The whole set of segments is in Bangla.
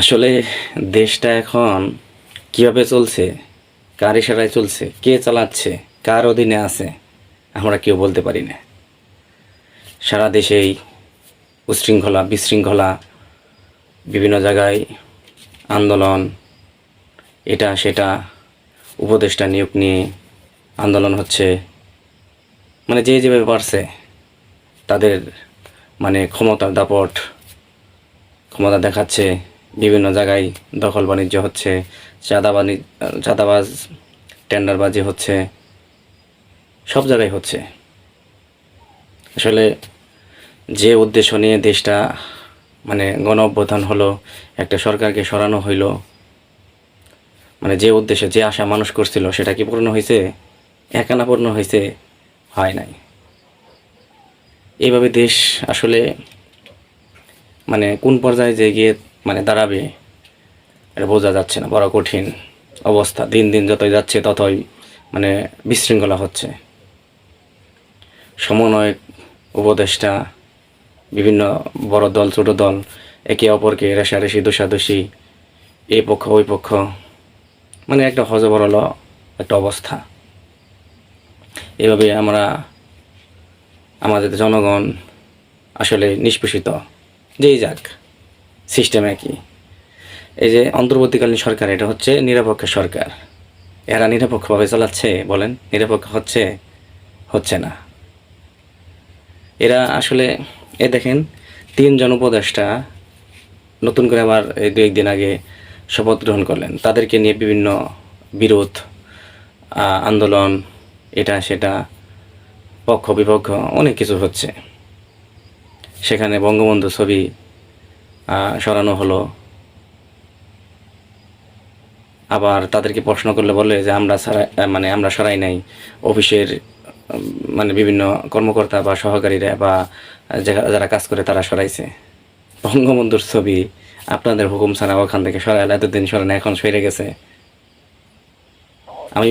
আসলে দেশটা এখন কিভাবে চলছে, কার ইশারায় চলছে, কে চালাচ্ছে, কার অধীনে আছে, আমরা কেউ বলতে পারি না। সারা দেশেই উচ্ছৃঙ্খলা বিশৃঙ্খলা, বিভিন্ন জায়গায় আন্দোলন, এটা সেটা, উপদেষ্টা নিয়োগ নিয়ে আন্দোলন হচ্ছে। মানে যে যেভাবে পারছে তাদের ক্ষমতার দাপট, ক্ষমতা দেখাচ্ছে। বিভিন্ন জায়গায় দখল বাণিজ্য হচ্ছে, চাঁদাবাজ টেন্ডারবাজি হচ্ছে, সব জায়গায় হচ্ছে। আসলে যে উদ্দেশ্য নিয়ে দেশটা গণ অভ্যুত্থান হলো, একটা সরকারকে সরানো হইলো, যে উদ্দেশ্যে যে আশা মানুষ করছিল সেটা কি পূর্ণ হয়েছে? একানা পূর্ণ হয়েছে? হয় নাই। এইভাবে দেশ আসলে কোন পর্যায়ে যে গিয়ে দাঁড়াবে এটা বোঝা যাচ্ছে না। বড় কঠিন অবস্থা। দিন দিন যতই যাচ্ছে ততই বিশৃঙ্খলা হচ্ছে। সমন্বয়ক, উপদেষ্টা, বিভিন্ন বড় দল ছোট দল একে অপরকে রেষারেষি দোষাদোষি, এই পক্ষ ওই পক্ষ, একটা হযবরল একটা অবস্থা। এভাবে আমাদের জনগণ আসলে নিষ্পেষিত। যেই যাক, সিস্টেম একই। এই যে অন্তর্বর্তীকালীন সরকার, এটা হচ্ছে নিরপেক্ষ সরকার। এরা নিরপেক্ষভাবে চালাচ্ছে? বলেন, নিরপেক্ষ হচ্ছে না। এরা আসলে দেখেন, 3 জন উপদেষ্টা নতুন করে আবার এই 2-1 দিন আগে শপথ গ্রহণ করলেন। তাদেরকে নিয়ে বিভিন্ন বিরোধ, আন্দোলন, এটা সেটা, পক্ষ বিপক্ষ অনেক কিছু হচ্ছে। সেখানে বঙ্গবন্ধু ছবি সরানো হলো। আবার তাদেরকে প্রশ্ন করলে বলে যে আমরা সরাই নাই, অফিসের বিভিন্ন কর্মকর্তা বা সহকারীরা বা যারা কাজ করে তারা সরাইছে। বঙ্গবন্ধুর ছবি আপনাদের হুকুম ছাড়া ওখান থেকে সরাইলে, এতদিন সরানো, এখন সরে গেছে। আমি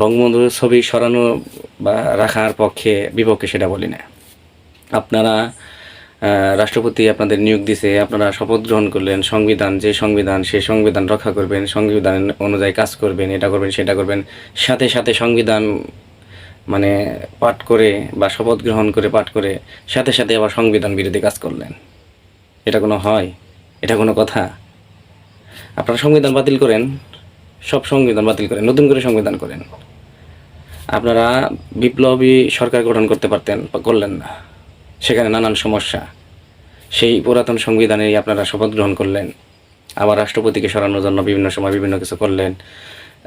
বঙ্গবন্ধুর ছবি সরানো বা রাখার পক্ষে বিপক্ষে সেটা বলি না। আপনারা রাষ্ট্রপতি আপনাদের নিয়োগ দিছে, আপনারা শপথ গ্রহণ করলেন, সেই সংবিধান রক্ষা করবেন, সংবিধান অনুযায়ী কাজ করবেন, এটা করবেন সেটা করবেন। সাথে সাথে সংবিধান পাঠ করে বা শপথ গ্রহণ করে পাঠ করে সাথে সাথে আবার সংবিধান বিরোধী কাজ করলেন। এটা কোনো হয়? এটা কোনো কথা? আপনারা সংবিধান বাতিল করেন, সব সংবিধান বাতিল করেন, নতুন করে সংবিধান করেন। আপনারা বিপ্লবী সরকার গঠন করতে পারতেন, করলেন না। সেখানে নানান সমস্যা। সেই পুরাতন সংবিধানেই আপনারা শপথ গ্রহণ করলেন, আবার রাষ্ট্রপতিকে সরানোর জন্য বিভিন্ন সময় বিভিন্ন কিছু করলেন।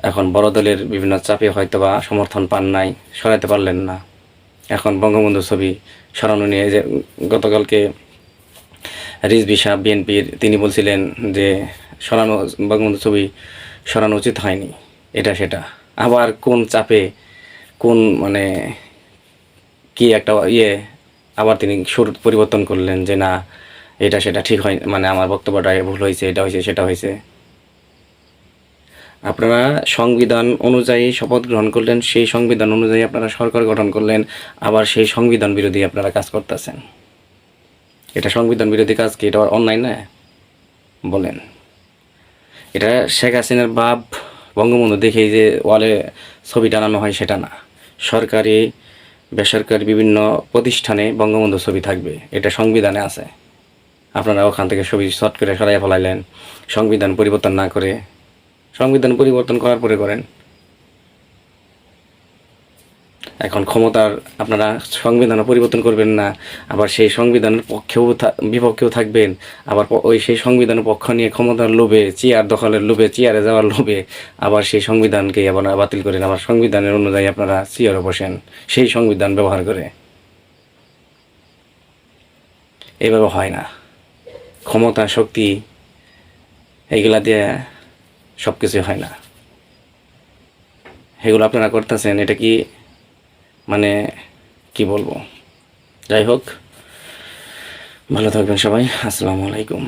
এখন বড় দলের বিভিন্ন চাপে হয়তো বা সমর্থন পান নাই, সরাতে পারলেন না। এখন বঙ্গবন্ধু ছবি সরানো নিয়ে যে গতকালকে রিজভী সাহেব বিএনপির, তিনি বলছিলেন যে বঙ্গবন্ধু ছবি সরানো উচিত হয়নি, এটা সেটা। আবার কোন চাপে, কোন কি একটা আবার তিনি সুর পরিবর্তন করলেন যে না, এটা সেটা ঠিক হয়, আমার বক্তব্যটা ভুল হয়েছে, এটা হয়েছে সেটা হয়েছে। আপনারা সংবিধান অনুযায়ী শপথ গ্রহণ করলেন, সেই সংবিধান অনুযায়ী আপনারা সরকার গঠন করলেন, আবার সেই সংবিধান বিরোধী আপনারা কাজ করতেছেন। এটা সংবিধান বিরোধী কাজ কি? এটা অন্যায় না? বলেন। এটা শেখ হাসিনার বাপ বঙ্গবন্ধু দেখেই যে ওয়ালে ছবি টানানো হয় সেটা না। সরকারি বেসরকারি বিভিন্ন প্রতিষ্ঠানে বঙ্গবন্ধু ছবি থাকবে, এটা সংবিধানে আছে। আপনারা ওখান থেকে ছবি শর্ট করে সরাইয়া ফেলাইলেন, সংবিধান পরিবর্তন না করে। সংবিধান পরিবর্তন করার পরে করেন। এখন ক্ষমতার আপনারা সংবিধানও পরিবর্তন করবেন না, আবার সেই সংবিধানের পক্ষেও বিপক্ষেও থাকবেন, আবার সেই সংবিধানের পক্ষ নিয়ে ক্ষমতার লোভে, চেয়ার দখলের লোভে, চেয়ারে যাওয়ার লোভে আবার সেই সংবিধানকে আবার বাতিল করেন, আবার সংবিধানের অনুযায়ী আপনারা চেয়ারে বসেন সেই সংবিধান ব্যবহার করে। এভাবে হয় না। ক্ষমতা, শক্তি, এইগুলা দিয়ে সব কিছুই হয় না। এগুলো আপনারা করতেছেন, এটা কি কি বলবো? যাই হোক, ভালো থাকবেন সবাই। আসসালামু আলাইকুম।